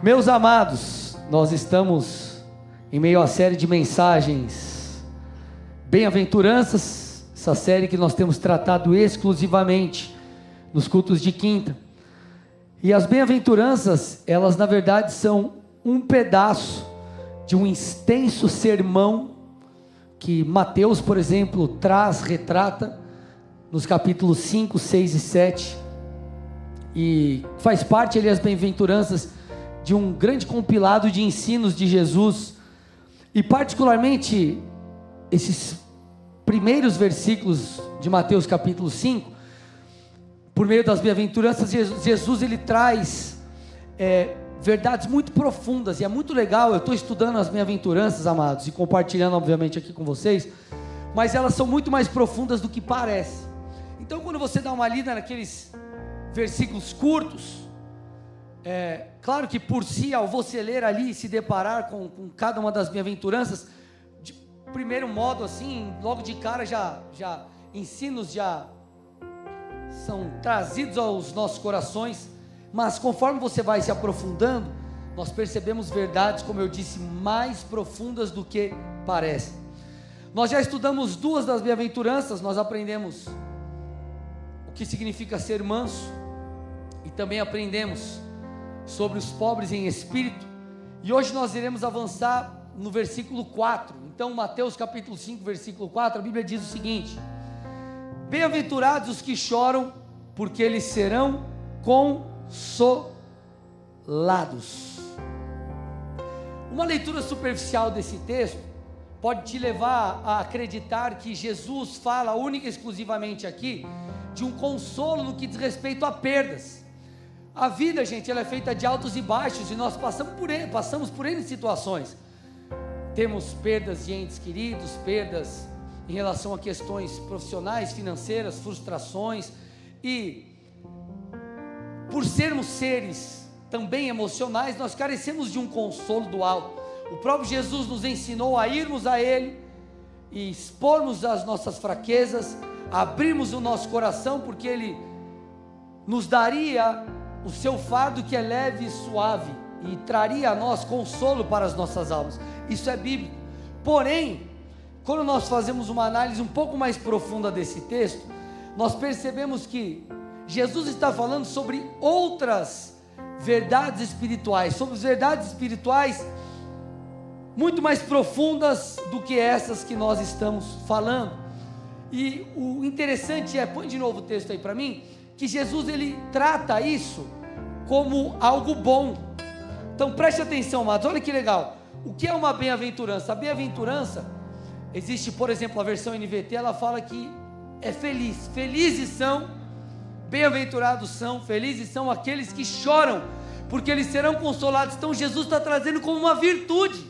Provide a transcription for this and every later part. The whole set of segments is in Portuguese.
Meus amados, nós estamos em meio à série de mensagens Bem-aventuranças, essa série que nós temos tratado exclusivamente nos cultos de quinta. E as bem-aventuranças, elas na verdade são um pedaço de um extenso sermão que Mateus, por exemplo, retrata nos capítulos 5, 6 e 7, e faz parte ali as bem-aventuranças de um grande compilado de ensinos de Jesus, e particularmente esses primeiros versículos de Mateus capítulo 5, por meio das bem-aventuranças, Jesus ele traz verdades muito profundas, e é muito legal. Eu estou estudando as bem-aventuranças, amados, e compartilhando obviamente aqui com vocês, mas elas são muito mais profundas do que parece. Então quando você dá uma lida naqueles versículos curtos, claro que por si, ao você ler ali e se deparar com cada uma das bem-aventuranças, de primeiro modo assim, logo de cara ensinos já são trazidos aos nossos corações, mas conforme você vai se aprofundando, nós percebemos verdades, como eu disse, mais profundas do que parecem. Nós já estudamos duas das bem-aventuranças, nós aprendemos o que significa ser manso, e também aprendemos sobre os pobres em espírito, e hoje nós iremos avançar no versículo 4, então Mateus capítulo 5, versículo 4, a Bíblia diz o seguinte: bem-aventurados os que choram, porque eles serão consolados. Uma leitura superficial desse texto pode te levar a acreditar que Jesus fala única e exclusivamente aqui de um consolo no que diz respeito a perdas. A vida, gente, ela é feita de altos e baixos, e nós passamos por N situações. Temos perdas de entes queridos, perdas em relação a questões profissionais, financeiras, frustrações, e por sermos seres também emocionais, nós carecemos de um consolo do alto. O próprio Jesus nos ensinou a irmos a Ele e expormos as nossas fraquezas, abrirmos o nosso coração, porque Ele nos daria o seu fardo que é leve e suave, e traria a nós consolo para as nossas almas. Isso é bíblico. Porém, quando nós fazemos uma análise um pouco mais profunda desse texto, nós percebemos que Jesus está falando sobre outras verdades espirituais, sobre verdades espirituais muito mais profundas do que essas que nós estamos falando. E o interessante põe de novo o texto aí para mim, que Jesus ele trata isso como algo bom. Então preste atenção, amados, olha que legal. O que é uma bem-aventurança? A bem-aventurança, existe, por exemplo, a versão NVT, ela fala que é feliz. Felizes são, bem-aventurados são, felizes são aqueles que choram, porque eles serão consolados. Então Jesus está trazendo como uma virtude.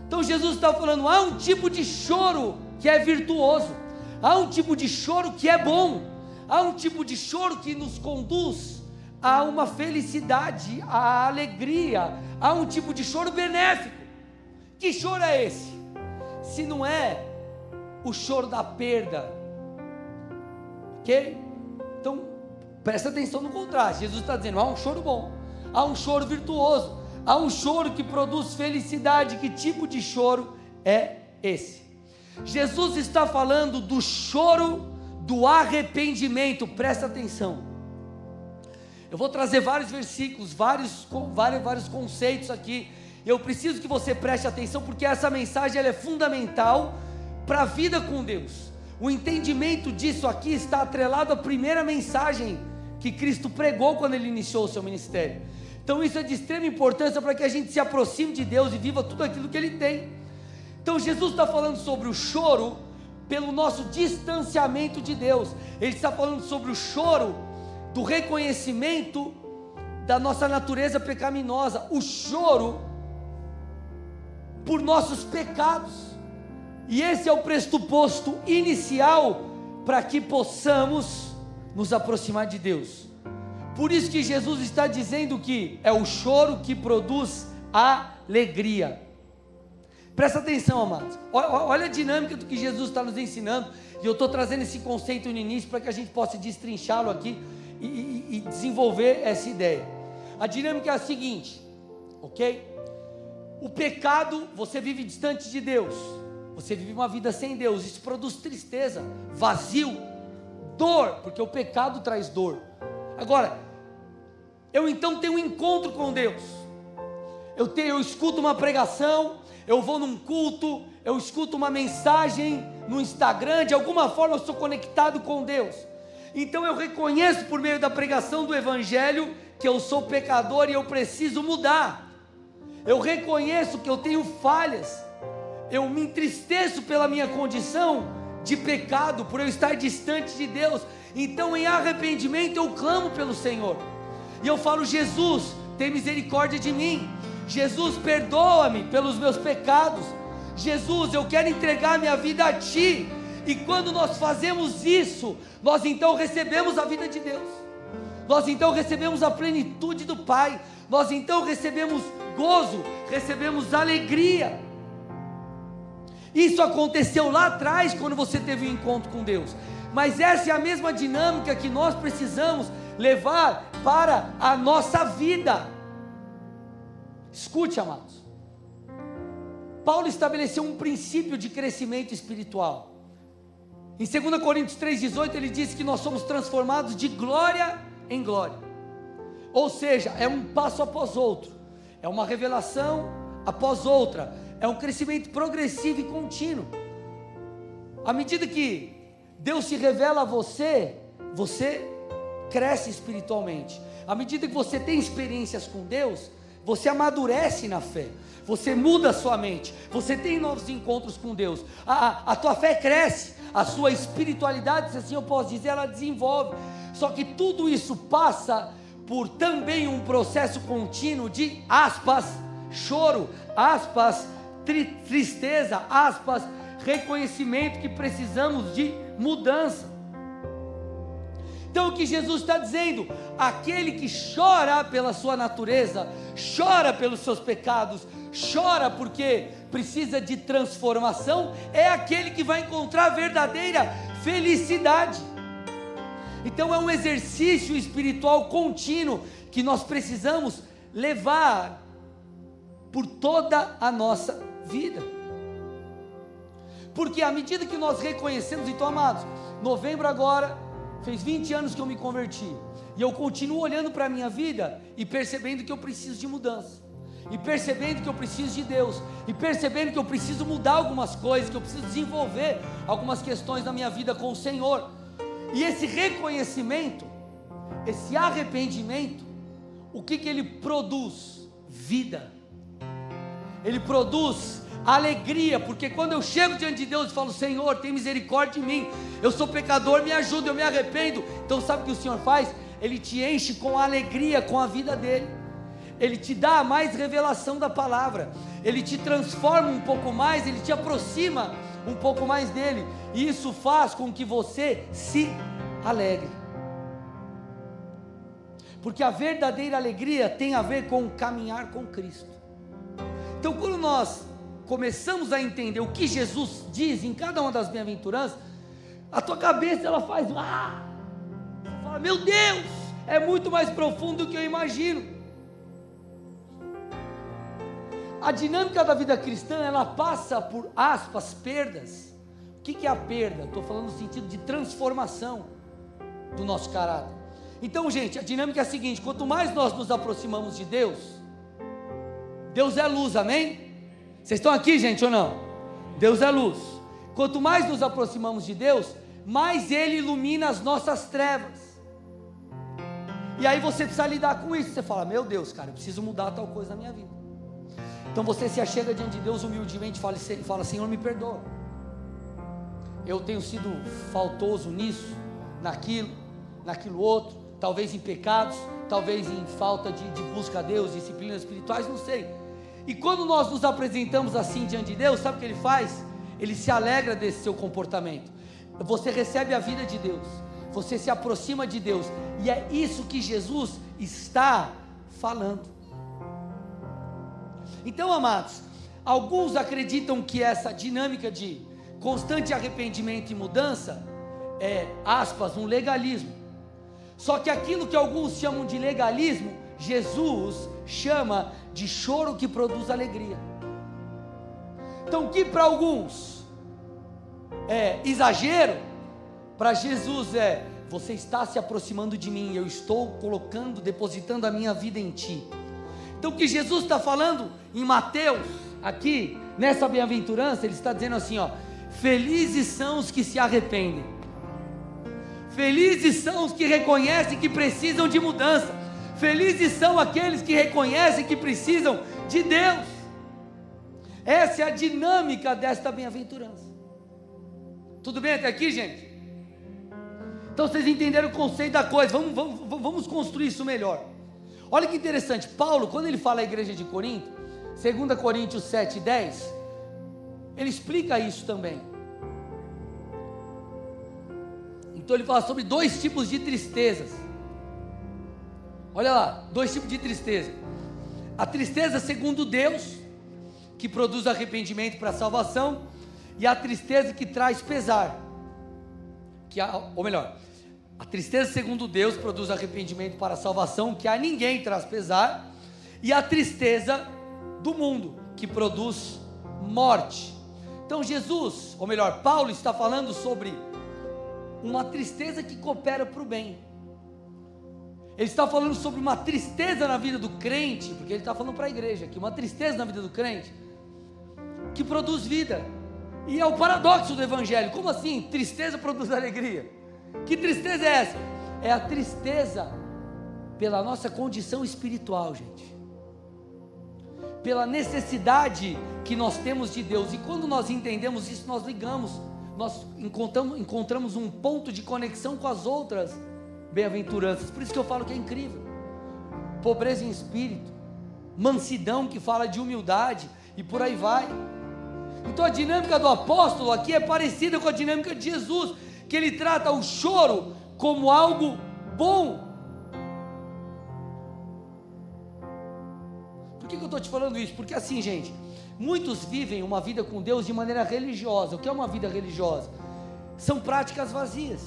Então Jesus está falando, há um tipo de choro que é virtuoso, há um tipo de choro que é bom, há um tipo de choro que nos conduz a uma felicidade, a alegria, há um tipo de choro benéfico. Que choro é esse? Se não é o choro da perda, ok? Então presta atenção no contraste. Jesus está dizendo, há um choro bom, há um choro virtuoso, há um choro que produz felicidade. Que tipo de choro é esse? Jesus está falando do choro do arrependimento. Presta atenção. Eu vou trazer vários versículos, vários conceitos aqui. Eu preciso que você preste atenção, porque essa mensagem ela é fundamental para a vida com Deus. O entendimento disso aqui está atrelado à primeira mensagem que Cristo pregou quando Ele iniciou o seu ministério. Então isso é de extrema importância para que a gente se aproxime de Deus e viva tudo aquilo que Ele tem. Então Jesus está falando sobre o choro pelo nosso distanciamento de Deus. Ele está falando sobre o choro do reconhecimento da nossa natureza pecaminosa, o choro por nossos pecados, e esse é o pressuposto inicial para que possamos nos aproximar de Deus. Por isso que Jesus está dizendo que é o choro que produz alegria. Presta atenção, amados, olha a dinâmica do que Jesus está nos ensinando, e eu estou trazendo esse conceito no início para que a gente possa destrinchá-lo aqui e desenvolver essa ideia. A dinâmica é a seguinte: ok? O pecado, você vive distante de Deus, você vive uma vida sem Deus, isso produz tristeza, vazio, dor, porque o pecado traz dor. Agora, eu então tenho um encontro com Deus, eu escuto uma pregação, eu vou num culto, eu escuto uma mensagem no Instagram, de alguma forma eu sou conectado com Deus, então eu reconheço por meio da pregação do Evangelho, que eu sou pecador e eu preciso mudar, eu reconheço que eu tenho falhas, eu me entristeço pela minha condição de pecado, por eu estar distante de Deus, então em arrependimento eu clamo pelo Senhor, e eu falo: Jesus, tem misericórdia de mim, Jesus, perdoa-me pelos meus pecados, Jesus, eu quero entregar minha vida a Ti, e quando nós fazemos isso, nós então recebemos a vida de Deus, nós então recebemos a plenitude do Pai, nós então recebemos gozo, recebemos alegria. Isso aconteceu lá atrás, quando você teve um encontro com Deus, mas essa é a mesma dinâmica que nós precisamos levar para a nossa vida. Escute, amados, Paulo estabeleceu um princípio de crescimento espiritual. Em 2 Coríntios 3,18 ele diz que nós somos transformados de glória em glória, ou seja, é um passo após outro, é uma revelação após outra, é um crescimento progressivo e contínuo. À medida que Deus se revela a você, você cresce espiritualmente. À medida que você tem experiências com Deus, você amadurece na fé, você muda a sua mente, você tem novos encontros com Deus, a tua fé cresce, a sua espiritualidade, se assim eu posso dizer, ela desenvolve. Só que tudo isso passa por também um processo contínuo de, aspas, choro, aspas, tristeza, aspas, reconhecimento que precisamos de mudança. Então o que Jesus está dizendo, aquele que chora pela sua natureza, chora pelos seus pecados, chora porque precisa de transformação, é aquele que vai encontrar a verdadeira felicidade. Então é um exercício espiritual contínuo, que nós precisamos levar por toda a nossa vida, porque à medida que nós reconhecemos, então amados, novembro agora, fez 20 anos que eu me converti, e eu continuo olhando para a minha vida, e percebendo que eu preciso de mudança, e percebendo que eu preciso de Deus, e percebendo que eu preciso mudar algumas coisas, que eu preciso desenvolver algumas questões na minha vida com o Senhor, e esse reconhecimento, esse arrependimento, o que ele produz? Vida, ele produz alegria, porque quando eu chego diante de Deus e falo: Senhor, tem misericórdia de mim, eu sou pecador, me ajuda, eu me arrependo, então sabe o que o Senhor faz? Ele te enche com alegria com a vida dele, ele te dá mais revelação da palavra, ele te transforma um pouco mais, ele te aproxima um pouco mais dele, e isso faz com que você se alegre, porque a verdadeira alegria tem a ver com caminhar com Cristo. Então quando nós começamos a entender o que Jesus diz em cada uma das bem-aventuranças, a tua cabeça ela faz, você fala: meu Deus, é muito mais profundo do que eu imagino. A dinâmica da vida cristã, ela passa por, aspas, perdas. O que é a perda? Estou falando no sentido de transformação do nosso caráter. Então, gente, a dinâmica é a seguinte: quanto mais nós nos aproximamos de Deus, Deus é luz, amém? Vocês estão aqui, gente, ou não? Deus é luz. Quanto mais nos aproximamos de Deus, mais Ele ilumina as nossas trevas. E aí você precisa lidar com isso. Você fala: meu Deus, cara, eu preciso mudar tal coisa na minha vida. Então você se achega diante de Deus humildemente e fala: Senhor, me perdoa, eu tenho sido faltoso nisso, naquilo outro, talvez em pecados, talvez em falta de busca a Deus, disciplinas espirituais, não sei. E quando nós nos apresentamos assim diante de Deus, sabe o que Ele faz? Ele se alegra desse seu comportamento. Você recebe a vida de Deus, você se aproxima de Deus, e é isso que Jesus está falando. Então, amados, alguns acreditam que essa dinâmica de constante arrependimento e mudança é, aspas, um legalismo. Só que aquilo que alguns chamam de legalismo Jesus chama de choro que produz alegria. Então, o que para alguns é exagero, para Jesus é: você está se aproximando de mim, eu estou depositando a minha vida em ti. Então, o que Jesus está falando em Mateus, aqui, nessa bem-aventurança, ele está dizendo assim, ó: felizes são os que se arrependem, felizes são os que reconhecem que precisam de mudança, felizes são aqueles que reconhecem que precisam de Deus. Essa é a dinâmica desta bem-aventurança. Tudo bem até aqui, gente? Então vocês entenderam o conceito da coisa. Vamos construir isso melhor. Olha que interessante, Paulo, quando ele fala à igreja de Corinto, 2 Coríntios 7:10, ele explica isso também. Então ele fala sobre 2 tipos de tristezas. Olha lá, 2 tipos de tristeza: a tristeza segundo Deus, que produz arrependimento para a salvação, e a tristeza que traz pesar, a tristeza segundo Deus produz arrependimento para a salvação, que a ninguém traz pesar, e a tristeza do mundo, que produz morte. Então Paulo está falando sobre uma tristeza que coopera para o bem. Ele está falando sobre uma tristeza na vida do crente, porque ele está falando para a igreja aqui, uma tristeza na vida do crente, que produz vida. E é o paradoxo do evangelho. Como assim? Tristeza produz alegria. Que tristeza é essa? É a tristeza pela nossa condição espiritual, gente, pela necessidade que nós temos de Deus. E quando nós entendemos isso, nós encontramos um ponto de conexão com as outras bem-aventuranças. Por isso que eu falo que é incrível: pobreza em espírito, mansidão, que fala de humildade, e por aí vai. Então a dinâmica do apóstolo aqui é parecida com a dinâmica de Jesus, que ele trata o choro como algo bom. Por que eu estou te falando isso? Porque assim, gente, muitos vivem uma vida com Deus de maneira religiosa. O que é uma vida religiosa? São práticas vazias.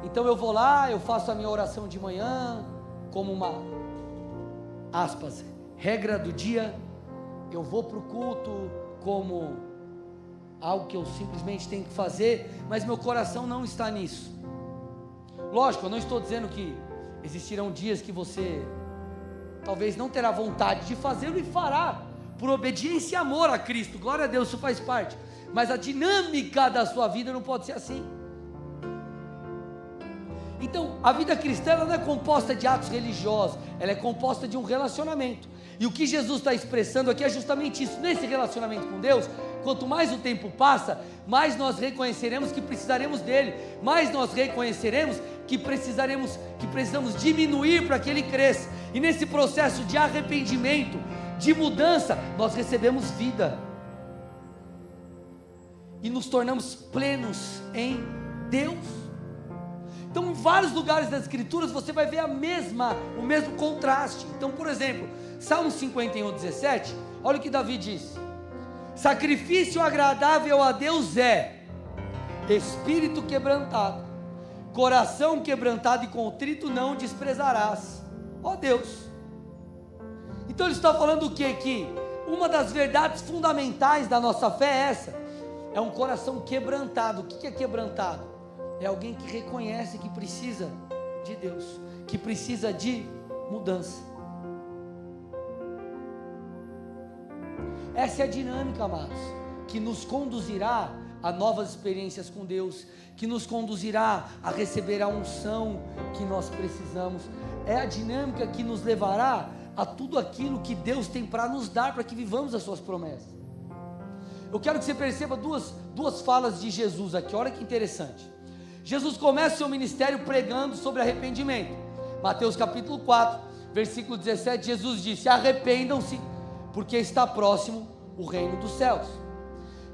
Então eu vou lá, eu faço a minha oração de manhã, como uma, aspas, regra do dia. Eu vou para o culto como algo que eu simplesmente tenho que fazer, mas meu coração não está nisso. Lógico, eu não estou dizendo que existirão dias que você talvez não terá vontade de fazê-lo, e fará, por obediência e amor a Cristo. Glória a Deus, isso faz parte. Mas a dinâmica da sua vida não pode ser assim. Então, a vida cristã, ela não é composta de atos religiosos, ela é composta de um relacionamento. E o que Jesus está expressando aqui é justamente isso. Nesse relacionamento com Deus, quanto mais o tempo passa, mais nós reconheceremos que precisaremos dele, mais nós reconheceremos que precisamos diminuir para que ele cresça. E nesse processo de arrependimento, de mudança, nós recebemos vida e nos tornamos plenos em Deus. Então, em vários lugares das Escrituras você vai ver o mesmo contraste. Então, por exemplo, Salmo 51:17, olha o que Davi diz: sacrifício agradável a Deus é espírito quebrantado, coração quebrantado e contrito não desprezarás, ó Deus. Então ele está falando o que? Que uma das verdades fundamentais da nossa fé é essa: é um coração quebrantado. O que é quebrantado? É alguém que reconhece que precisa de Deus, que precisa de mudança. Essa é a dinâmica, amados, que nos conduzirá a novas experiências com Deus, que nos conduzirá a receber a unção que nós precisamos. É a dinâmica que nos levará a tudo aquilo que Deus tem para nos dar, para que vivamos as suas promessas. Eu quero que você perceba duas falas de Jesus aqui. Olha que interessante. Jesus começa o seu ministério pregando sobre arrependimento. Mateus capítulo 4, versículo 17, Jesus disse: arrependam-se, porque está próximo o reino dos céus.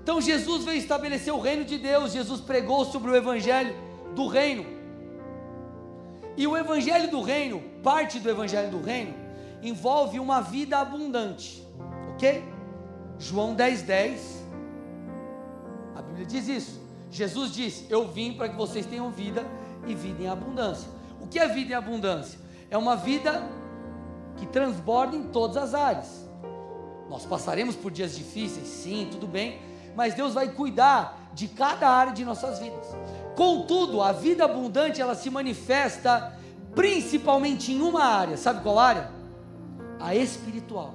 Então Jesus veio estabelecer o reino de Deus. Jesus pregou sobre o evangelho do reino. E o evangelho do reino, parte do evangelho do reino, envolve uma vida abundante, ok? João 10:10, a Bíblia diz isso. Jesus disse: eu vim para que vocês tenham vida e vida em abundância. O que é vida em abundância? É uma vida que transborda em todas as áreas. Nós passaremos por dias difíceis, sim, tudo bem, mas Deus vai cuidar de cada área de nossas vidas. Contudo, a vida abundante, ela se manifesta principalmente em uma área. Sabe qual área? A espiritual.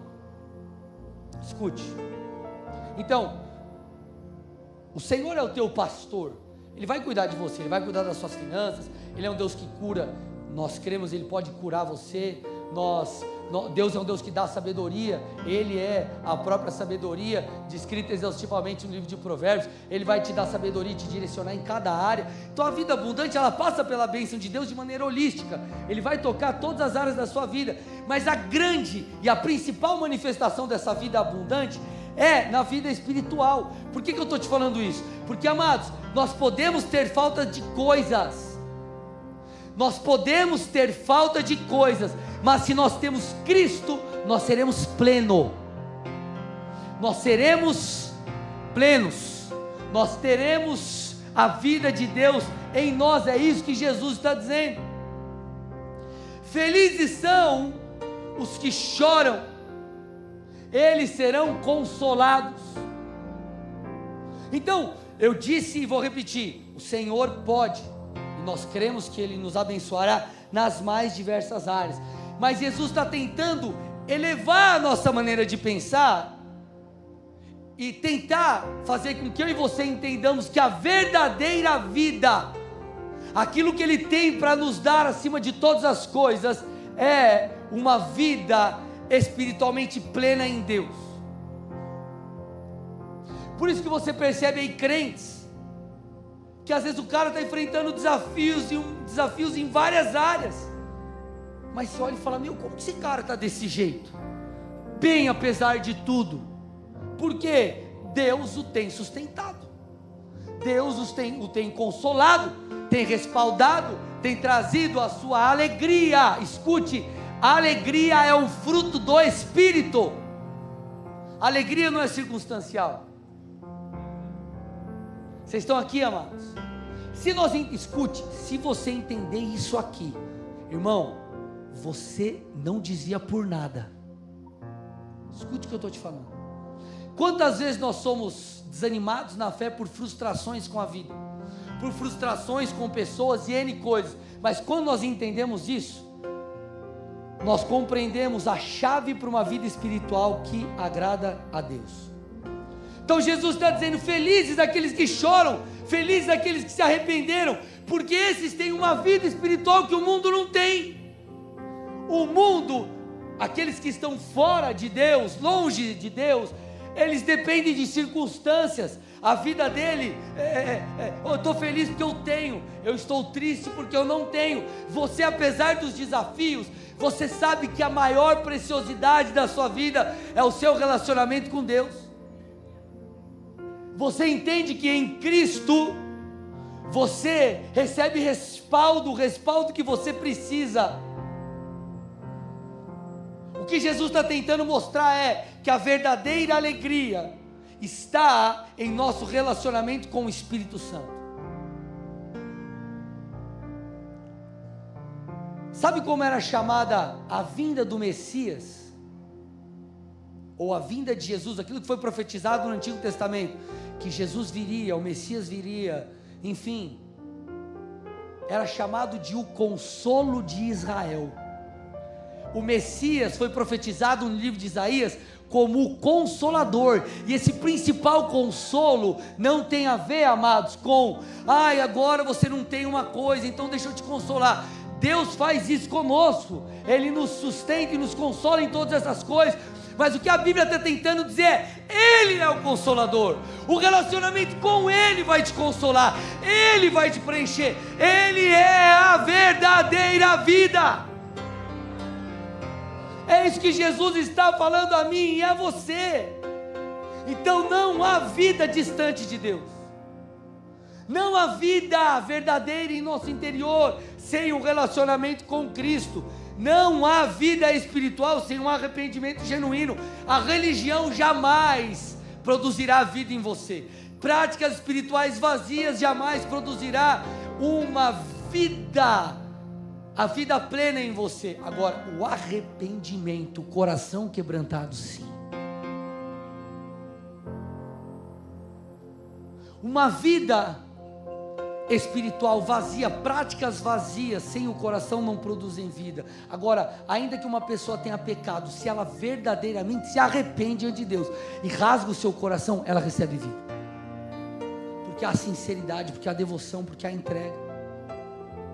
Escute. Então, o Senhor é o teu pastor. Ele vai cuidar de você, Ele vai cuidar das suas finanças. Ele é um Deus que cura. Nós cremos, Ele pode curar você. Deus é um Deus que dá sabedoria. Ele é a própria sabedoria, descrita exaustivamente no livro de Provérbios. Ele vai te dar sabedoria e te direcionar em cada área. Então a vida abundante, ela passa pela bênção de Deus de maneira holística. Ele vai tocar todas as áreas da sua vida. Mas a grande e a principal manifestação dessa vida abundante é na vida espiritual. Por que eu estou te falando isso? Porque, amados, nós podemos ter falta de coisas. Nós podemos ter falta de coisas, mas se nós temos Cristo, nós seremos plenos. Nós seremos plenos. Nós teremos a vida de Deus em nós. É isso que Jesus está dizendo. Felizes são os que choram, eles serão consolados. Então, eu disse e vou repetir: o Senhor pode, e nós cremos que Ele nos abençoará nas mais diversas áreas, mas Jesus está tentando elevar a nossa maneira de pensar e tentar fazer com que eu e você entendamos que a verdadeira vida, aquilo que Ele tem para nos dar acima de todas as coisas, é uma vida espiritualmente plena em Deus. Por isso que você percebe aí crentes, que às vezes o cara está enfrentando desafios em várias áreas, mas você olha e fala: meu, como que esse cara está desse jeito? Bem, apesar de tudo, porque Deus o tem sustentado, Deus o tem consolado, tem respaldado, tem trazido a sua alegria. Escute, a alegria é o fruto do Espírito. A alegria não é circunstancial. Vocês estão aqui, amados? Escute, se você entender isso aqui, irmão, você não desvia por nada. Escute o que eu estou te falando. Quantas vezes nós somos desanimados na fé por frustrações com a vida, por frustrações com pessoas e N coisas, mas quando nós entendemos isso, nós compreendemos a chave para uma vida espiritual que agrada a Deus. Então Jesus está dizendo: felizes aqueles que choram, felizes aqueles que se arrependeram, porque esses têm uma vida espiritual que o mundo não tem. O mundo, aqueles que estão fora de Deus, longe de Deus, eles dependem de circunstâncias. A vida dele, eu estou feliz porque eu tenho, eu estou triste porque eu não tenho. Você, apesar dos desafios, você sabe que a maior preciosidade da sua vida é o seu relacionamento com Deus. Você entende que em Cristo você recebe respaldo, o respaldo que você precisa. O que Jesus está tentando mostrar é que a verdadeira alegria está em nosso relacionamento com o Espírito Santo. Sabe como era chamada a vinda do Messias? Ou a vinda de Jesus, aquilo que foi profetizado no Antigo Testamento, que Jesus viria, o Messias viria, enfim, era chamado de o consolo de Israel. O Messias foi profetizado no livro de Isaías como o consolador, e esse principal consolo não tem a ver, amados, com agora você não tem uma coisa, então deixa eu te consolar. Deus faz isso conosco, Ele nos sustenta e nos consola em todas essas coisas, mas o que a Bíblia está tentando dizer é: Ele é o consolador, o relacionamento com Ele vai te consolar, Ele vai te preencher, Ele é a verdadeira vida. É isso que Jesus está falando a mim e a você. Então não há vida distante de Deus, não há vida verdadeira em nosso interior sem um relacionamento com Cristo. Não há vida espiritual sem um arrependimento genuíno. A religião jamais produzirá vida em você. Práticas espirituais vazias jamais produzirá uma vida a vida plena em você. Agora, o arrependimento, o coração quebrantado, sim. Uma vida espiritual vazia, práticas vazias, sem o coração não produzem vida. Agora, ainda que uma pessoa tenha pecado, se ela verdadeiramente se arrepende diante de Deus e rasga o seu coração, ela recebe vida. Porque há sinceridade, porque há devoção, porque há entrega.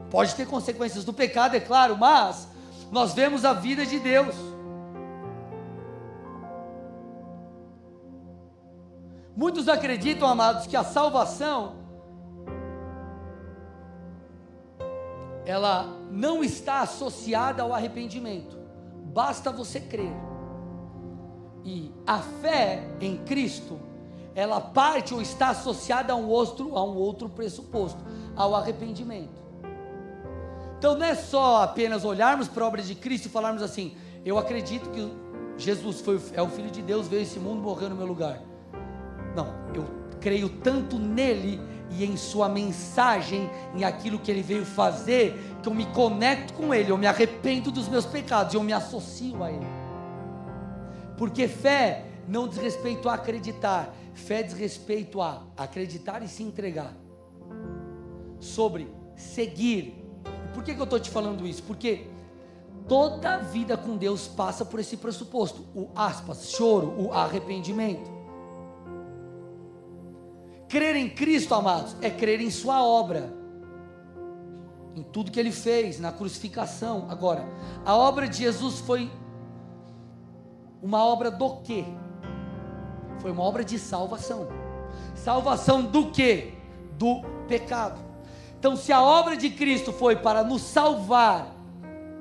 Pode ter consequências do pecado, é claro, mas nós vemos a vida de Deus. Muitos acreditam, amados, que a salvação ela não está associada ao arrependimento. Basta você crer. E a fé em Cristo, ela parte ou está associada a um outro pressuposto, ao arrependimento. Então não é só apenas olharmos para a obra de Cristo e falarmos assim: eu acredito que Jesus é o Filho de Deus, veio a esse mundo, morreu no meu lugar. Não, eu creio tanto nele e em sua mensagem, em aquilo que ele veio fazer, que eu me conecto com ele, eu me arrependo dos meus pecados, eu me associo a ele. Porque fé não diz respeito a acreditar, fé diz respeito a acreditar e se entregar, sobre seguir. Por que eu estou te falando isso? Porque toda a vida com Deus passa por esse pressuposto, o choro, o arrependimento. Crer em Cristo, amados, é crer em sua obra, em tudo que ele fez, na crucificação. Agora, a obra de Jesus foi uma obra do quê? Foi uma obra de salvação. Salvação do quê? Do pecado. Então, se a obra de Cristo foi para nos salvar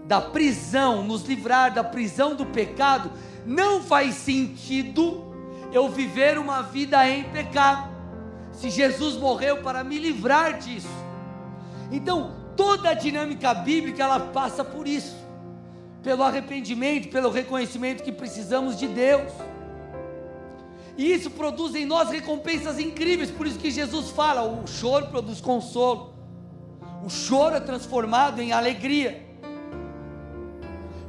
da prisão, nos livrar da prisão do pecado, não faz sentido eu viver uma vida em pecado, se Jesus morreu para me livrar disso. Então, toda a dinâmica bíblica, ela passa por isso, pelo arrependimento, pelo reconhecimento que precisamos de Deus, e isso produz em nós recompensas incríveis. Por isso que Jesus fala, o choro produz consolo, o choro é transformado em alegria.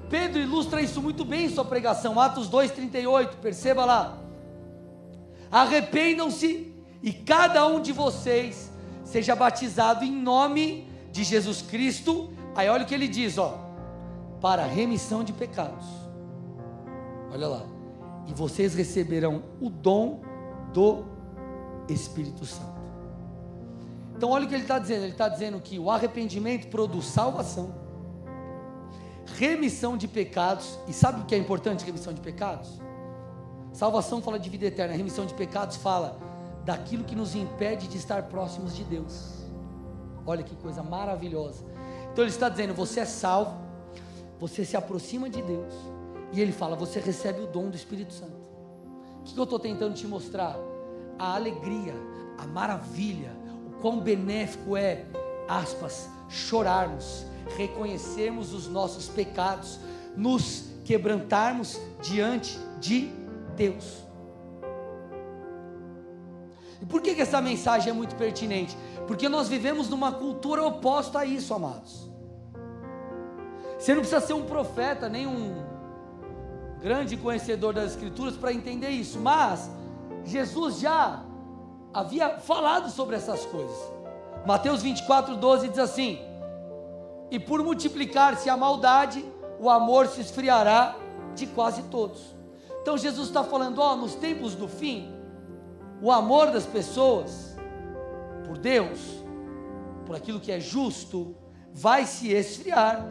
Pedro ilustra isso muito bem em sua pregação, Atos 2,38, perceba lá: arrependam-se e cada um de vocês seja batizado em nome de Jesus Cristo. Aí olha o que ele diz, para remissão de pecados. Olha lá: e vocês receberão o dom do Espírito Santo. Então olha o que ele está dizendo. Ele está dizendo que o arrependimento produz salvação, remissão de pecados. E sabe o que é importante, remissão de pecados? Salvação fala de vida eterna, remissão de pecados fala daquilo que nos impede de estar próximos de Deus. Olha que coisa maravilhosa. Então ele está dizendo: você é salvo, você se aproxima de Deus, e ele fala: você recebe o dom do Espírito Santo. O que eu estou tentando te mostrar? A alegria, a maravilha, o quão benéfico é, aspas, chorarmos, reconhecermos os nossos pecados, nos quebrantarmos diante de Deus. E por que essa mensagem é muito pertinente? Porque nós vivemos numa cultura oposta a isso, amados. Você não precisa ser um profeta, nem um grande conhecedor das Escrituras para entender isso, mas Jesus já havia falado sobre essas coisas. Mateus 24:12 diz assim: e por multiplicar-se a maldade, o amor se esfriará de quase todos. Então Jesus está falando, nos tempos do fim, o amor das pessoas por Deus, por aquilo que é justo, vai se esfriar.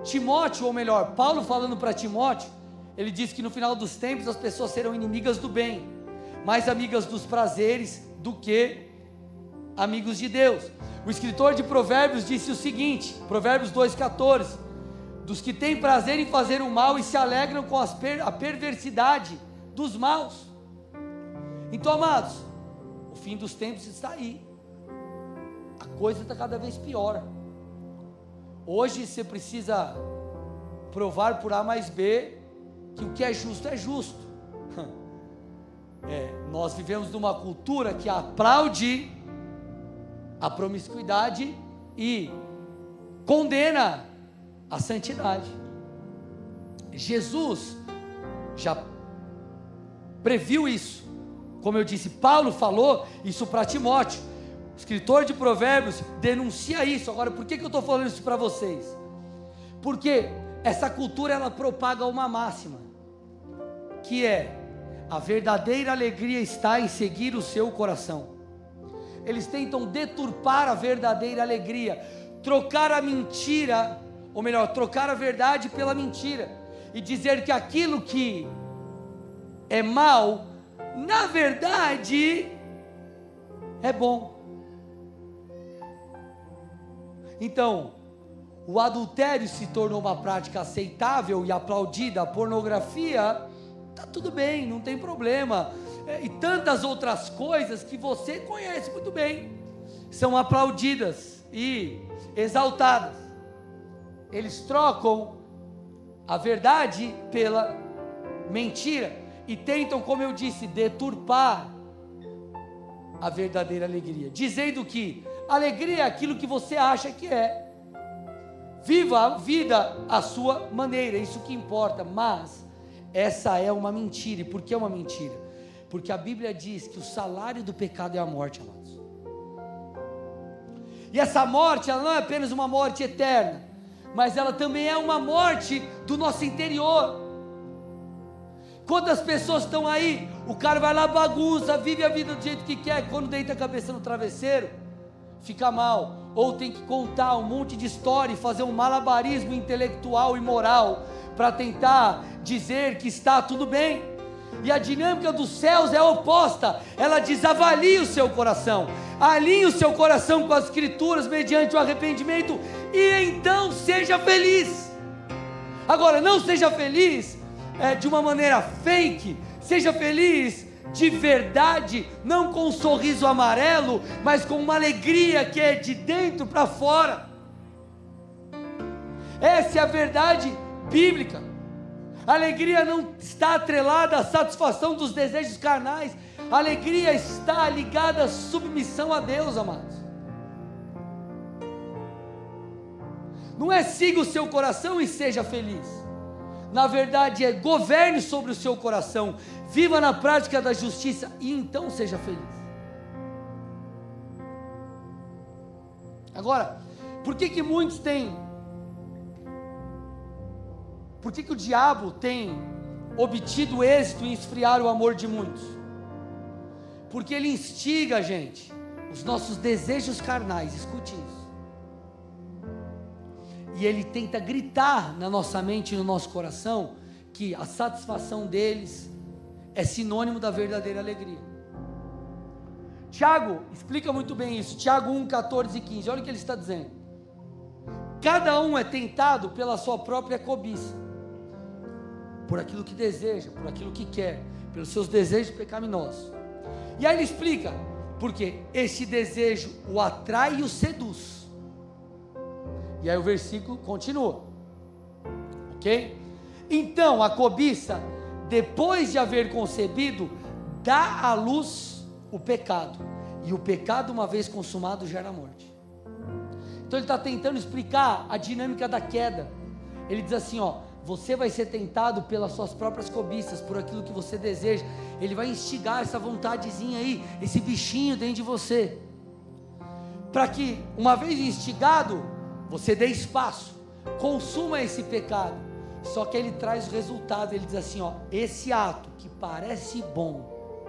Timóteo, ou melhor, Paulo falando para Timóteo, ele diz que no final dos tempos as pessoas serão inimigas do bem, mais amigas dos prazeres do que amigos de Deus. O escritor de Provérbios disse o seguinte, Provérbios 2,14: dos que têm prazer em fazer o mal e se alegram com a perversidade dos maus. Então, amados, o fim dos tempos está aí, a coisa está cada vez pior. Hoje você precisa provar por A mais B que o que é justo é justo. Nós vivemos numa cultura que aplaude a promiscuidade e condena a santidade. Jesus já previu isso. Como eu disse, Paulo falou isso para Timóteo. O escritor de Provérbios denuncia isso. Agora, por que eu estou falando isso para vocês? Porque essa cultura, ela propaga uma máxima, que é: a verdadeira alegria está em seguir o seu coração. Eles tentam deturpar a verdadeira alegria, trocar a mentira, ou melhor, trocar a verdade pela mentira, e dizer que aquilo que é mal, na verdade, é bom. Então, o adultério se tornou uma prática aceitável e aplaudida, a pornografia, está tudo bem, não tem problema, e tantas outras coisas que você conhece muito bem, são aplaudidas e exaltadas. Eles trocam a verdade pela mentira, e tentam, como eu disse, deturpar a verdadeira alegria, dizendo que alegria é aquilo que você acha que é. Viva a vida à sua maneira, isso que importa. Mas essa é uma mentira. E por que é uma mentira? Porque a Bíblia diz que o salário do pecado é a morte, amados. E essa morte, ela não é apenas uma morte eterna, mas ela também é uma morte do nosso interior. Quantas pessoas estão aí, o cara vai lá, bagunça, vive a vida do jeito que quer, quando deita a cabeça no travesseiro, fica mal, ou tem que contar um monte de história e fazer um malabarismo intelectual e moral, para tentar dizer que está tudo bem. E a dinâmica dos céus é oposta, ela diz: avalie o seu coração, alinhe o seu coração com as escrituras, mediante o arrependimento, e então seja feliz. Agora, não seja feliz de uma maneira fake, seja feliz de verdade, não com um sorriso amarelo, mas com uma alegria que é de dentro para fora. Essa é a verdade bíblica. A alegria não está atrelada à satisfação dos desejos carnais, a alegria está ligada à submissão a Deus, amados. Não é siga o seu coração e seja feliz. Na verdade é governe sobre o seu coração, viva na prática da justiça e então seja feliz. Agora, por que muitos têm, por que o diabo tem obtido êxito em esfriar o amor de muitos? Porque ele instiga, gente, os nossos desejos carnais, escute isso. E ele tenta gritar na nossa mente e no nosso coração que a satisfação deles é sinônimo da verdadeira alegria. Tiago explica muito bem isso. Tiago 1, 14 e 15, olha o que ele está dizendo: cada um é tentado pela sua própria cobiça, por aquilo que deseja, por aquilo que quer, pelos seus desejos pecaminosos. E aí ele explica, porque este desejo o atrai e o seduz. E aí o versículo continua, ok? Então a cobiça, depois de haver concebido, dá à luz o pecado, e o pecado, uma vez consumado, gera a morte. Então ele está tentando explicar a dinâmica da queda. Ele diz assim, ó: você vai ser tentado pelas suas próprias cobiças, por aquilo que você deseja. Ele vai instigar essa vontadezinha aí, esse bichinho dentro de você, para que, uma vez instigado, você dê espaço, consuma esse pecado. Só que ele traz o resultado. Ele diz assim, ó: esse ato que parece bom,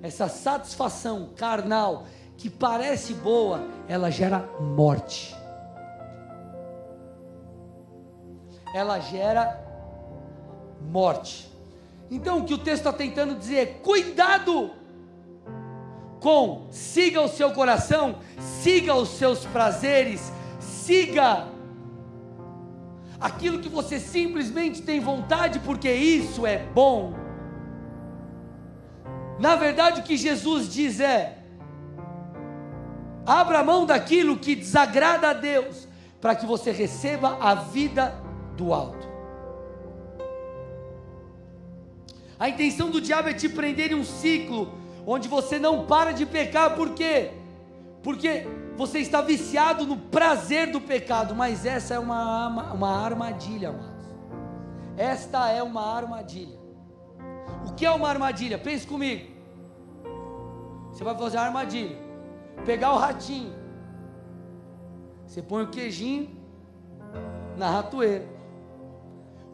essa satisfação carnal que parece boa, ela gera morte. Ela gera morte. Então o que o texto está tentando dizer é: cuidado com, siga o seu coração, siga os seus prazeres, siga aquilo que você simplesmente tem vontade, porque isso é bom. Na verdade o que Jesus diz é: abra mão daquilo que desagrada a Deus, para que você receba a vida do alto. A intenção do diabo é te prender em um ciclo onde você não para de pecar. Por quê? Porque você está viciado no prazer do pecado, mas essa é uma armadilha, amados. Esta é uma armadilha. O que é uma armadilha? Pense comigo. Você vai fazer uma armadilha. Pegar o ratinho. Você põe o queijinho na ratoeira.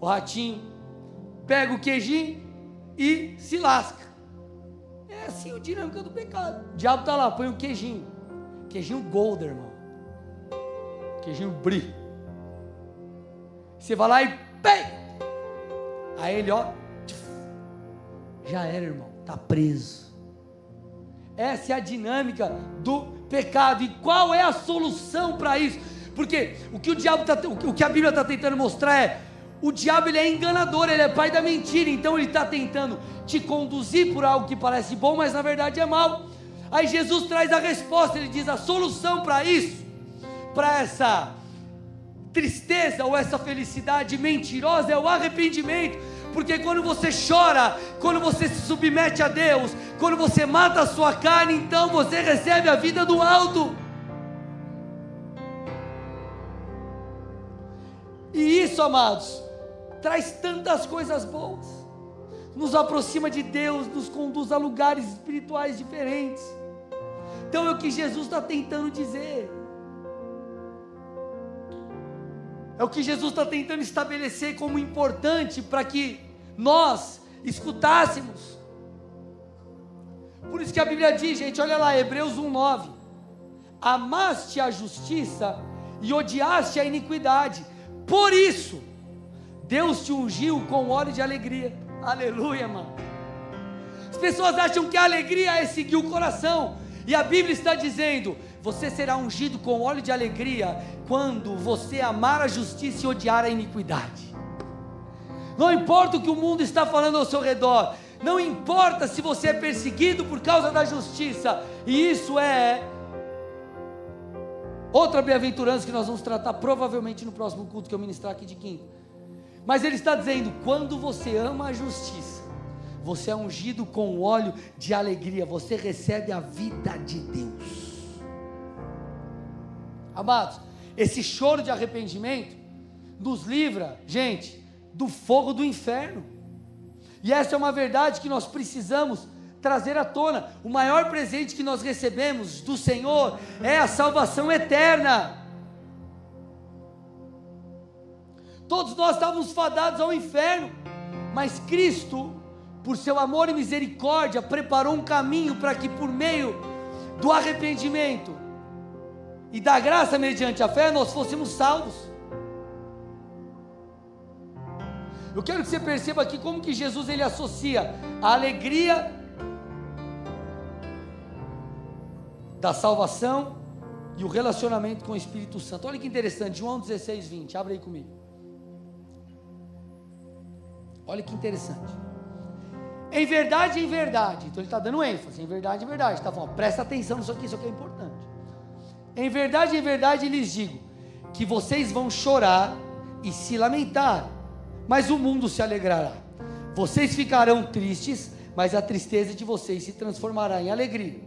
O ratinho pega o queijinho e se lasca. É assim a dinâmica do pecado. O diabo está lá, põe o queijinho. Queijinho Golden, irmão. Queijinho Brie. Você vai lá e pega. Aí ele, ó, já era, irmão, está preso. Essa é a dinâmica do pecado. E qual é a solução para isso? Porque o que o que a Bíblia está tentando mostrar é: o diabo, ele é enganador, ele é pai da mentira. Então ele está tentando te conduzir por algo que parece bom, mas na verdade é mal. Aí Jesus traz a resposta. Ele diz: a solução para isso, para essa tristeza ou essa felicidade mentirosa, é o arrependimento. Porque quando você chora, quando você se submete a Deus, quando você mata a sua carne, então você recebe a vida do alto. E isso, amados, traz tantas coisas boas, nos aproxima de Deus, nos conduz a lugares espirituais diferentes. Então é o que Jesus está tentando dizer. É o que Jesus está tentando estabelecer como importante para que nós escutássemos. Por isso que a Bíblia diz, gente, olha lá, Hebreus 1:9: amaste a justiça e odiaste a iniquidade, por isso Deus te ungiu com óleo de alegria. Aleluia, mano. As pessoas acham que a alegria é seguir o coração, e a Bíblia está dizendo: você será ungido com óleo de alegria quando você amar a justiça e odiar a iniquidade. Não importa o que o mundo está falando ao seu redor, não importa se você é perseguido por causa da justiça, e isso é outra bem-aventurança que nós vamos tratar provavelmente no próximo culto que eu ministrar aqui de quinta. Mas ele está dizendo: quando você ama a justiça, você é ungido com óleo de alegria, você recebe a vida de Deus. Amados, esse choro de arrependimento nos livra, gente, do fogo do inferno. E essa é uma verdade que nós precisamos trazer à tona. O maior presente que nós recebemos do Senhor é a salvação eterna. Todos nós estávamos fadados ao inferno, mas Cristo, por seu amor e misericórdia, preparou um caminho para que, por meio do arrependimento e da graça mediante a fé, nós fôssemos salvos. Eu quero que você perceba aqui como que Jesus, ele associa a alegria da salvação e o relacionamento com o Espírito Santo. Olha que interessante, João 16:20, abre aí comigo. Olha que interessante. Em verdade, então ele está dando ênfase, em verdade, está falando, presta atenção nisso aqui, isso aqui é importante. Em verdade lhes digo, que vocês vão chorar e se lamentar, mas o mundo se alegrará. Vocês ficarão tristes, mas a tristeza de vocês se transformará em alegria.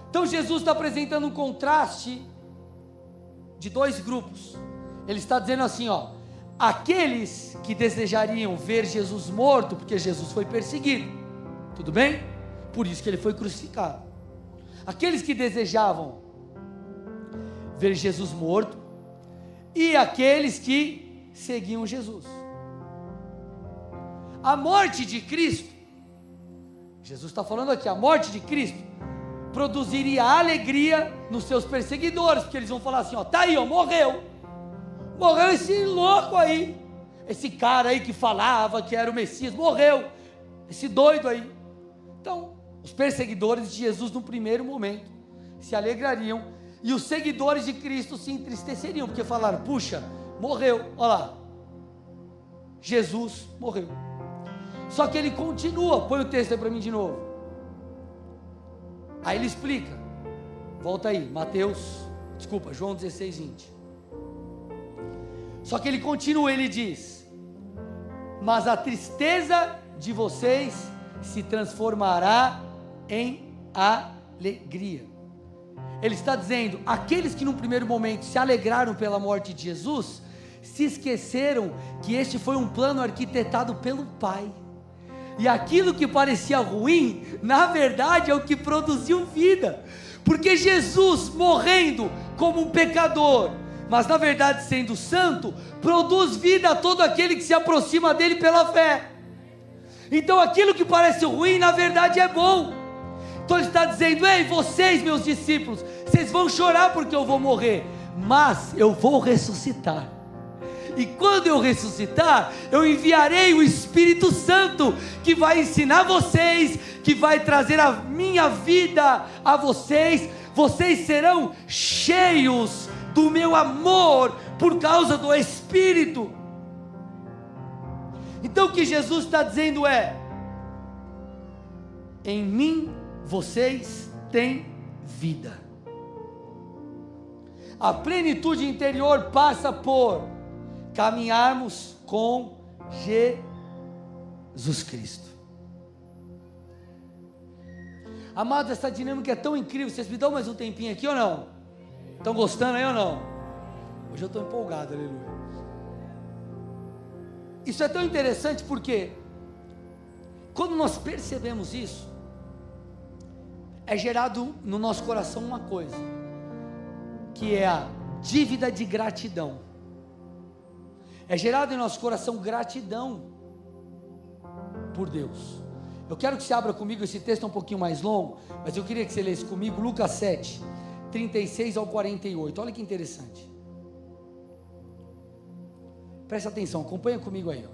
Então Jesus está apresentando um contraste de dois grupos. Ele está dizendo assim, ó: aqueles que desejariam ver Jesus morto, porque Jesus foi perseguido, tudo bem? Por isso que ele foi crucificado. Aqueles que desejavam ver Jesus morto, e aqueles que seguiam Jesus. A morte de Cristo, Jesus está falando aqui, a morte de Cristo produziria alegria nos seus perseguidores, porque eles vão falar assim, ó, tá aí, ó, morreu esse louco aí, esse cara aí que falava que era o Messias, morreu, esse doido aí. Então, os perseguidores de Jesus no primeiro momento se alegrariam, e os seguidores de Cristo se entristeceriam, porque falaram, puxa, morreu, olha lá, Jesus morreu. Só que ele continua, põe o texto aí para mim de novo. Aí ele explica, volta aí, João 16:20. Só que ele continua, ele diz, mas a tristeza de vocês se transformará em alegria. Ele está dizendo, aqueles que no primeiro momento se alegraram pela morte de Jesus, se esqueceram que este foi um plano arquitetado pelo Pai. E aquilo que parecia ruim, na verdade é o que produziu vida. Porque Jesus morrendo como um pecador, mas na verdade sendo santo, produz vida a todo aquele que se aproxima dele pela fé. Então aquilo que parece ruim, na verdade é bom. Então ele está dizendo, ei, vocês meus discípulos, vocês vão chorar porque eu vou morrer, mas eu vou ressuscitar. E quando eu ressuscitar, eu enviarei o Espírito Santo, que vai ensinar vocês, que vai trazer a minha vida a vocês. Vocês serão cheios do meu amor, por causa do Espírito. Então o que Jesus está dizendo é, em mim vocês têm vida. A plenitude interior passa por caminharmos com Jesus Cristo. Amados, essa dinâmica é tão incrível. Vocês me dão mais um tempinho aqui ou não? Estão gostando aí ou não? Hoje eu estou empolgado, aleluia. Isso é tão interessante porque quando nós percebemos isso, é gerado no nosso coração uma coisa, que é a dívida de gratidão. É gerado em nosso coração gratidão por Deus. Eu quero que você abra comigo, esse texto é um pouquinho mais longo, mas eu queria que você lesse comigo Lucas 7, 36 ao 48, olha que interessante. Preste atenção, acompanha comigo aí.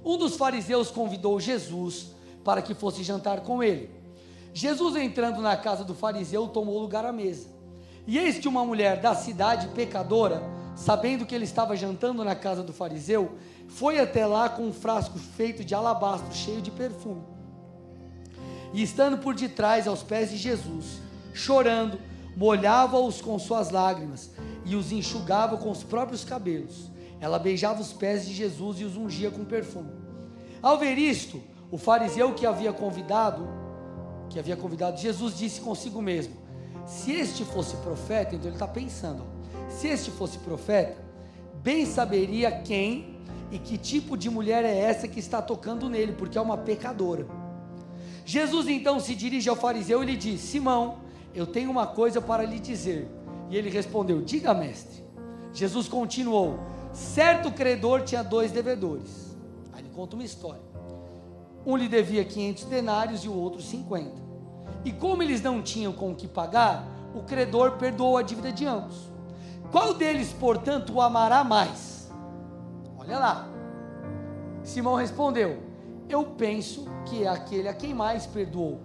Um dos fariseus convidou Jesus para que fosse jantar com ele. Jesus, entrando na casa do fariseu, tomou lugar à mesa. E eis que uma mulher da cidade, pecadora, sabendo que ele estava jantando na casa do fariseu, foi até lá com um frasco feito de alabastro, cheio de perfume. E estando por detrás aos pés de Jesus, chorando, molhava-os com suas lágrimas e os enxugava com os próprios cabelos. Ela beijava os pés de Jesus e os ungia com perfume. Ao ver isto, o fariseu que havia convidado Jesus, disse consigo mesmo: se este fosse profeta, então ele está pensando, se este fosse profeta, bem saberia quem e que tipo de mulher é essa que está tocando nele, porque é uma pecadora. Jesus então se dirige ao fariseu e lhe diz: Simão, eu tenho uma coisa para lhe dizer. E ele respondeu: diga, mestre. Jesus continuou: certo credor tinha 2 devedores. Aí ele conta uma história. Um lhe devia 500 denários e o outro 50. E como eles não tinham com o que pagar, o credor perdoou a dívida de ambos. Qual deles, portanto, o amará mais? Olha lá. Simão respondeu: eu penso que é aquele a quem mais perdoou,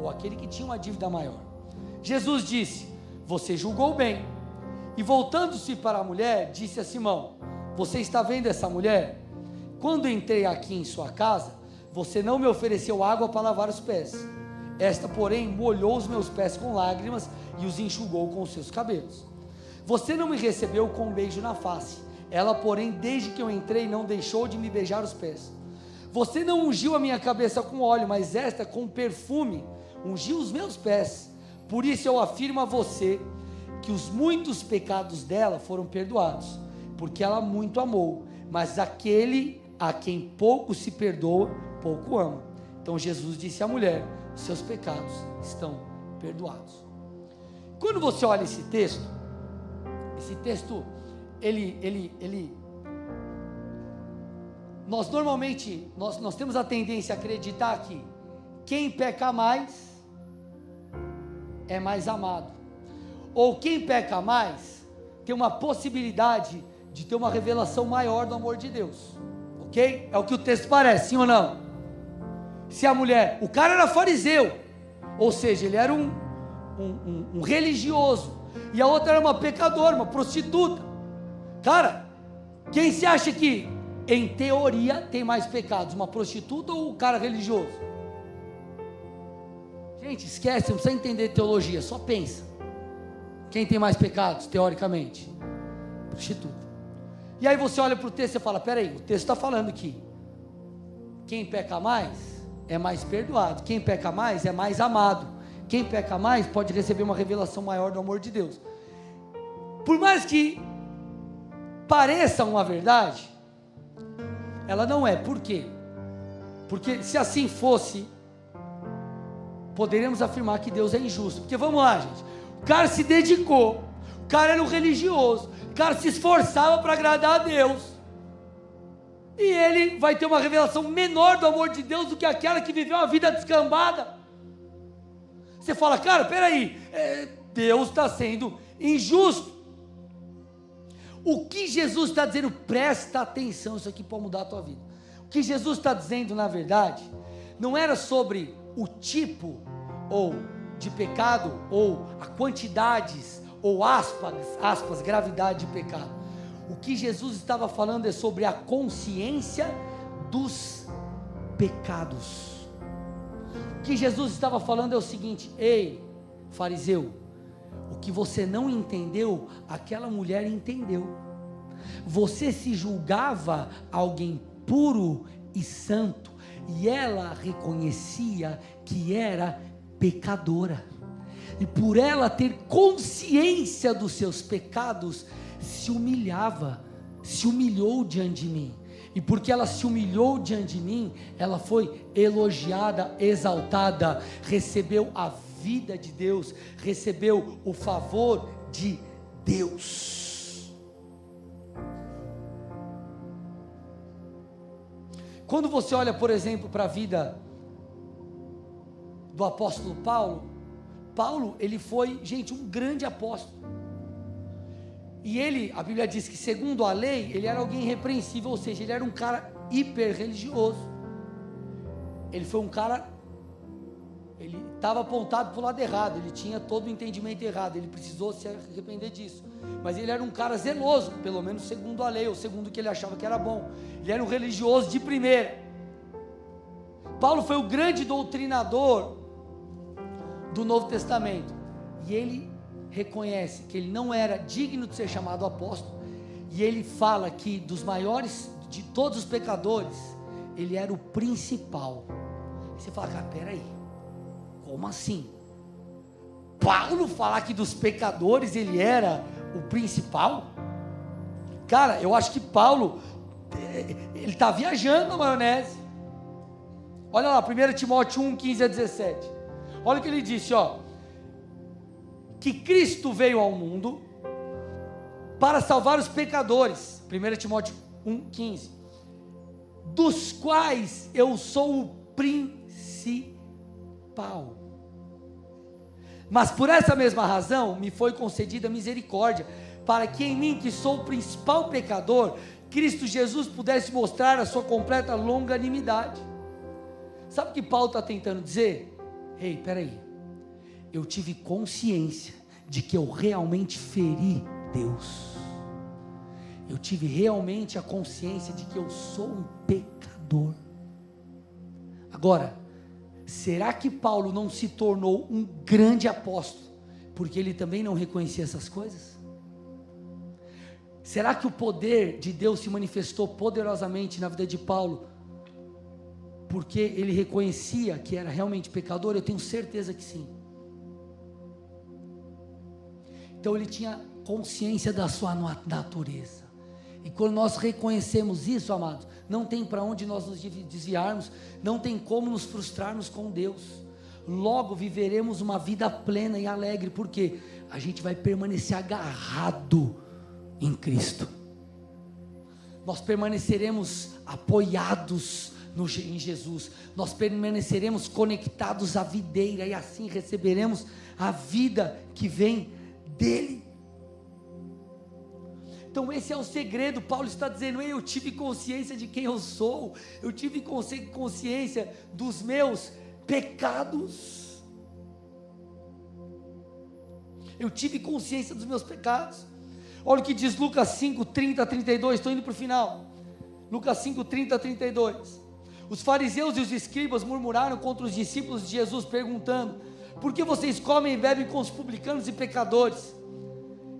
ou aquele que tinha uma dívida maior. Jesus disse: você julgou bem. E voltando-se para a mulher, disse a Simão: você está vendo essa mulher? Quando entrei aqui em sua casa, você não me ofereceu água para lavar os pés. Esta, porém, molhou os meus pés com lágrimas e os enxugou com os seus cabelos. Você não me recebeu com um beijo na face. Ela, porém, desde que eu entrei, não deixou de me beijar os pés. Você não ungiu a minha cabeça com óleo, mas esta com perfume ungiu os meus pés. Por isso eu afirmo a você que os muitos pecados dela foram perdoados, porque ela muito amou. Mas aquele a quem pouco se perdoa, pouco ama. Então Jesus disse à mulher: seus pecados estão perdoados. Quando você olha esse texto, nós normalmente, nós temos a tendência a acreditar que quem peca mais é mais amado, ou quem peca mais tem uma possibilidade de ter uma revelação maior do amor de Deus, ok? É o que o texto parece, sim ou não? Se a mulher, o cara era fariseu, ou seja, ele era um religioso, e a outra era uma pecadora, uma prostituta. Cara, quem se acha que, em teoria, tem mais pecados, uma prostituta ou o cara religioso? Gente, esquece, não precisa entender teologia, só pensa. Quem tem mais pecados, teoricamente? Prostituta. E aí você olha para o texto e fala: peraí, o texto está falando que quem peca mais é mais perdoado, quem peca mais é mais amado. quem peca mais pode receber uma revelação maior do amor de Deus. Por mais que pareça uma verdade, ela não é. Por quê? Porque se assim fosse, poderíamos afirmar que Deus é injusto. Porque vamos lá, gente, o cara se dedicou, o cara era um religioso, o cara se esforçava para agradar a Deus, e ele vai ter uma revelação menor do amor de Deus do que aquela que viveu uma vida descambada. Você fala, cara, peraí, Deus está sendo injusto. O que Jesus está dizendo, presta atenção, isso aqui pode mudar a tua vida. O que Jesus está dizendo, na verdade, não era sobre o tipo ou de pecado, ou a quantidades, ou aspas, gravidade de pecado. O que Jesus estava falando é sobre a consciência dos pecados. O que Jesus estava falando é o seguinte: ei, fariseu, o que você não entendeu, aquela mulher entendeu. Você se julgava alguém puro e santo, e ela reconhecia que era pecadora, e por ela ter consciência dos seus pecados, se humilhou diante de mim. E porque ela se humilhou diante de mim, ela foi elogiada, exaltada, recebeu a vida de Deus, recebeu o favor de Deus. Quando você olha, por exemplo, para a vida do apóstolo Paulo, ele foi, gente, um grande apóstolo. E ele, a Bíblia diz que segundo a lei, ele era alguém irrepreensível, ou seja, ele era um cara hiper religioso. Ele foi um cara, ele estava apontado para o lado errado, ele tinha todo o entendimento errado, ele precisou se arrepender disso. Mas ele era um cara zeloso, pelo menos segundo a lei, ou segundo o que ele achava que era bom. Ele era um religioso de primeira. Paulo foi o grande doutrinador do Novo Testamento, e ele reconhece que ele não era digno de ser chamado apóstolo, e ele fala que dos maiores de todos os pecadores, ele era o principal. Você fala, cara, peraí, como assim? Paulo falar que dos pecadores ele era o principal? Cara, eu acho que Paulo, ele está viajando na maionese. Olha lá, 1 Timóteo 1, 15 a 17, olha o que ele disse, que Cristo veio ao mundo para salvar os pecadores, 1 Timóteo 1, 15, dos quais eu sou o principal. Mas por essa mesma razão me foi concedida misericórdia, para que em mim, que sou o principal pecador, Cristo Jesus pudesse mostrar a sua completa longanimidade. Sabe o que Paulo está tentando dizer? Ei, peraí, eu tive consciência de que eu realmente feri Deus. Eu tive realmente a consciência de que eu sou um pecador. Agora, será que Paulo não se tornou um grande apóstolo porque ele também não reconhecia essas coisas? Será que o poder de Deus se manifestou poderosamente na vida de Paulo porque ele reconhecia que era realmente pecador? Eu tenho certeza que sim. Então ele tinha consciência da sua natureza. E quando nós reconhecemos isso, amados, não tem para onde nós nos desviarmos, não tem como nos frustrarmos com Deus. Logo viveremos uma vida plena e alegre, porque a gente vai permanecer agarrado em Cristo. Nós permaneceremos apoiados em Jesus, nós permaneceremos conectados à videira, e assim receberemos a vida que vem dele. Então esse é o segredo. Paulo está dizendo, eu tive consciência de quem eu sou, eu tive consciência dos meus pecados, eu tive consciência dos meus pecados. Olha o que diz Lucas 5, 30 a 32, estou indo para o final. Lucas 5, 30 a 32. Os fariseus e os escribas murmuraram contra os discípulos de Jesus, perguntando, por que vocês comem e bebem com os publicanos e pecadores?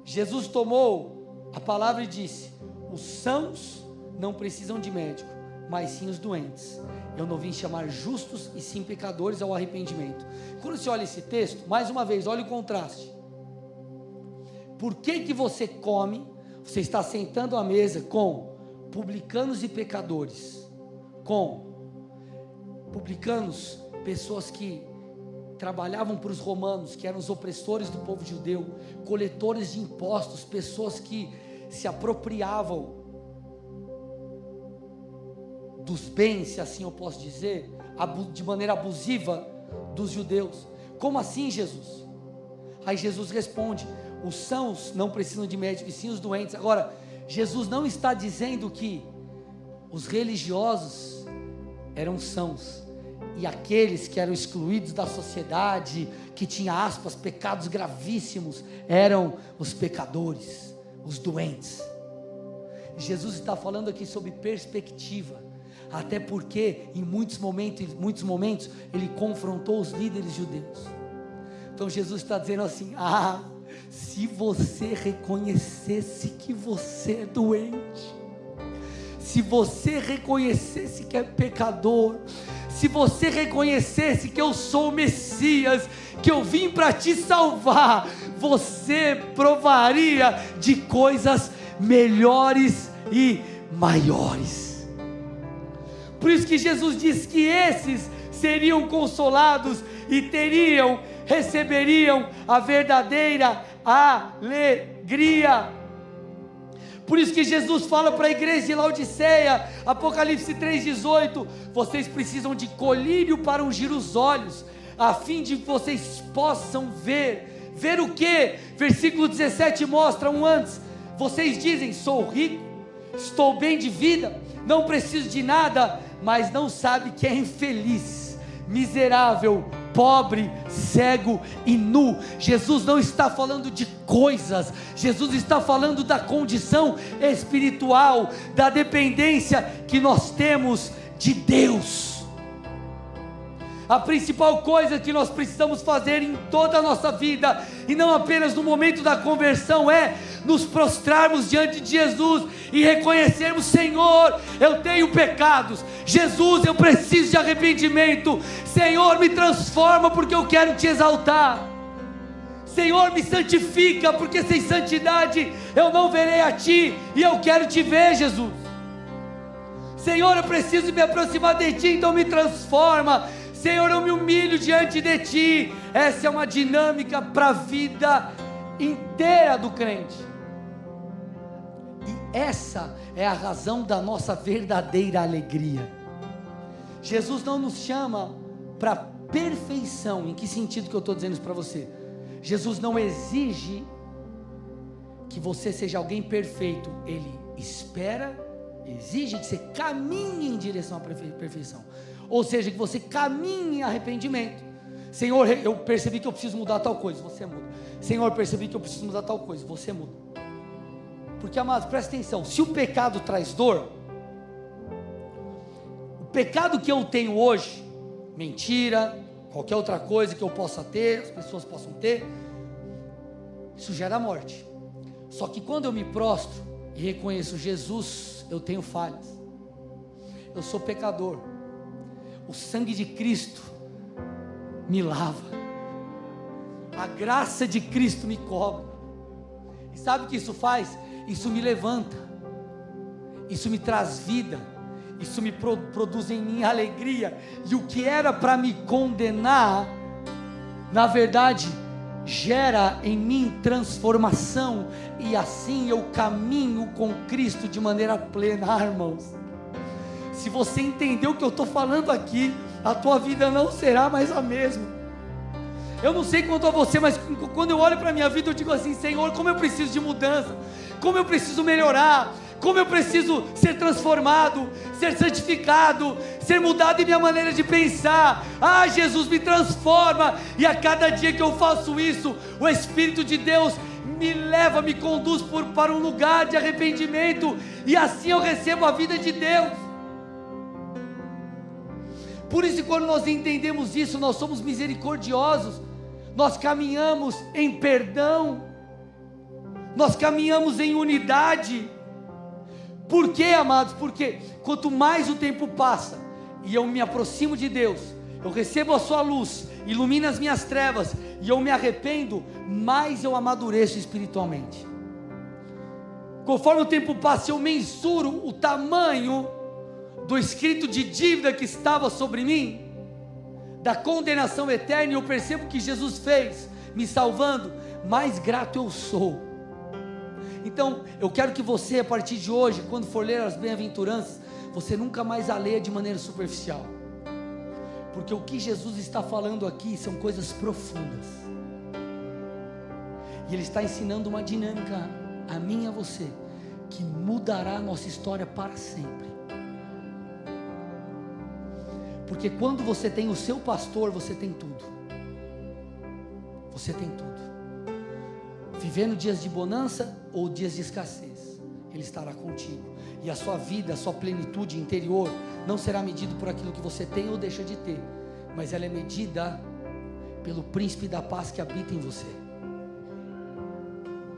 Jesus tomou a palavra e disse, os sãos não precisam de médico, mas sim os doentes. Eu não vim chamar justos e sim pecadores ao arrependimento. Quando você olha esse texto, mais uma vez, olha o contraste. Por que você come? Você está sentando à mesa com publicanos e pecadores. Com publicanos, pessoas que trabalhavam para os romanos, que eram os opressores do povo judeu, coletores de impostos, pessoas que se apropriavam dos bens, se assim eu posso dizer, de maneira abusiva dos judeus. Como assim, Jesus? Aí Jesus responde: os sãos não precisam de médico, e sim os doentes. Agora, Jesus não está dizendo que os religiosos eram sãos, e aqueles que eram excluídos da sociedade, que tinha aspas, pecados gravíssimos, eram os pecadores, os doentes. Jesus está falando aqui sobre perspectiva, até porque em muitos momentos ele confrontou os líderes judeus. Então Jesus está dizendo assim: se você reconhecesse que você é doente, se você reconhecesse que é pecador, se você reconhecesse que eu sou o Messias, que eu vim para te salvar, você provaria de coisas melhores e maiores. Por isso que Jesus diz que esses seriam consolados e receberiam a verdadeira alegria. Por isso que Jesus fala para a igreja de Laodiceia, Apocalipse 3,18, vocês precisam de colírio para ungir os olhos, a fim de que vocês possam ver. Ver o que? Versículo 17 mostra antes. Vocês dizem: sou rico, estou bem de vida, não preciso de nada, mas não sabe que é infeliz, miserável, pobre, cego e nu. Jesus não está falando de coisas, Jesus está falando da condição espiritual, da dependência que nós temos de Deus. A principal coisa que nós precisamos fazer em toda a nossa vida, e não apenas no momento da conversão, é nos prostrarmos diante de Jesus e reconhecermos: Senhor, eu tenho pecados, Jesus, eu preciso de arrependimento, Senhor, me transforma porque eu quero te exaltar, Senhor, me santifica porque sem santidade eu não verei a ti, e eu quero te ver, Jesus. Senhor, eu preciso me aproximar de ti, então me transforma. Senhor, eu me humilho diante de ti. Essa é uma dinâmica para a vida inteira do crente, e essa é a razão da nossa verdadeira alegria. Jesus não nos chama para perfeição. Em que sentido que eu estou dizendo isso para você? Jesus não exige que você seja alguém perfeito, Ele exige que você caminhe em direção à perfeição, ou seja, que você caminhe em arrependimento. Senhor, eu percebi que eu preciso mudar tal coisa, você muda. Senhor, eu percebi que eu preciso mudar tal coisa, você muda. Porque, amados, presta atenção, se o pecado traz dor, o pecado que eu tenho hoje, mentira, qualquer outra coisa que eu possa ter, as pessoas possam ter, isso gera morte. Só que quando eu me prostro e reconheço: Jesus, eu tenho falhas, eu sou pecador, o sangue de Cristo me lava, a graça de Cristo me cobre. E sabe o que isso faz? Isso me levanta, isso me traz vida, isso me produz em mim alegria, e o que era para me condenar, na verdade, gera em mim transformação, e assim eu caminho com Cristo de maneira plena, irmãos. Se você entendeu o que eu estou falando aqui, a tua vida não será mais a mesma. Eu não sei quanto a você, mas quando eu olho para a minha vida, eu digo assim: Senhor, como eu preciso de mudança, como eu preciso melhorar, como eu preciso ser transformado, ser santificado, ser mudado em minha maneira de pensar. Jesus, me transforma. E a cada dia que eu faço isso, o Espírito de Deus me leva, me conduz para um lugar de arrependimento, e assim eu recebo a vida de Deus. Por isso, quando nós entendemos isso, nós somos misericordiosos, nós caminhamos em perdão, nós caminhamos em unidade. Por quê, amados? Porque quanto mais o tempo passa e eu me aproximo de Deus, eu recebo a sua luz, ilumina as minhas trevas, e eu me arrependo, mais eu amadureço espiritualmente. Conforme o tempo passa, eu mensuro o tamanho do escrito de dívida que estava sobre mim, da condenação eterna, e eu percebo que Jesus fez, me salvando, mais grato eu sou. Então, eu quero que você, a partir de hoje, quando for ler as bem-aventuranças, você nunca mais a leia de maneira superficial, porque o que Jesus está falando aqui são coisas profundas, e Ele está ensinando uma dinâmica a mim e a você, que mudará a nossa história para sempre. Porque quando você tem o seu pastor, você tem tudo. Você tem tudo. Vivendo dias de bonança ou dias de escassez, Ele estará contigo. E a sua vida, a sua plenitude interior, não será medida por aquilo que você tem ou deixa de ter, mas ela é medida pelo príncipe da paz que habita em você.